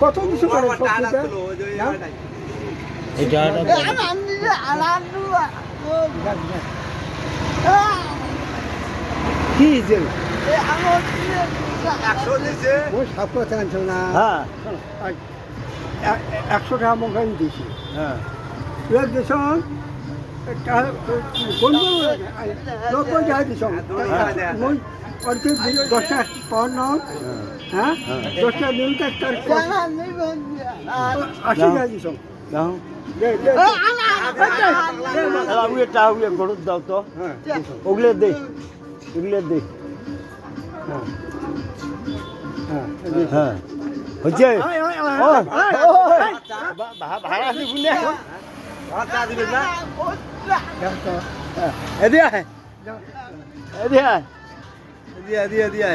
কত কিছু করে এটা কি যে 100 দিছে ওই সাপ কথা আনছো না হ্যাঁ 100 টাকা মোকাইন দিয়েছি হ্যাঁ এর দেশন কোন নব্বই টাকা দিছ মই অর্থে 10 টাকা পাওয়ার নাও হ্যাঁ 10 টাকা নিউন টাকার 80 টাকা দিছ দাও দে দে আমি এটা ওগুলো গরুর দাও তো হ্যাঁ ওগুলো দে ওগুলো দে হ্যাঁ হ্যাঁ হ্যাঁ হচ্ছে ভাড়া দিব না ভাড়া দিবেন না এদিকে এদিকে দিয়া দিয়া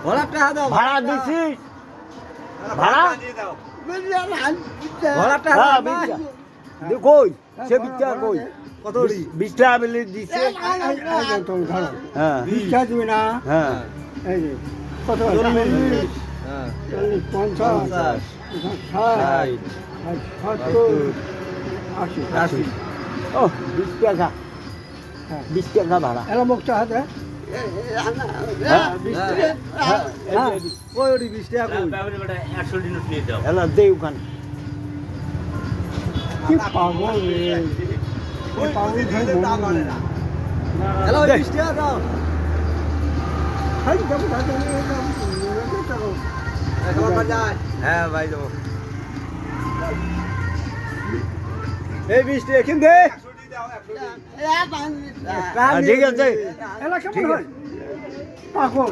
ভাড়া টাকা দাও ভাড়া দিছিস ভাড়া দিয়ে দাও ভাড়া হ্যাঁ বিচ্ছা কই সে বিচ্ছা কই কত 20 টাকা মিলে দিছে হ্যাঁ 20 টাকা দিবে না হ্যাঁ এই যে কত 40 হ্যাঁ হ্যাঁ 50 50 80 ও 20 টাকা 20 টাকা ভাড়া এলা মুখটা হাতে হ্যাঁ কই ওডি 20 টাকা কই এলা দে ওখানে কি পাগল রে ওই পাগল দিতে ভাই দাম মনে মানে না হ্যালো 20 টাকা দাও হাই যাবো দাদা এখন বাজায় হ্যাঁ ভাই দেবো এই 20 টাকা কিন দে ঠিক আছে এলা কেমন হয় পাগল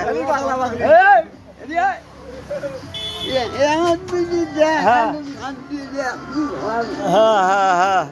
আমি পাগলা পাগলি এই এদিকে হ্যাঁ হ্যাঁ হ্যাঁ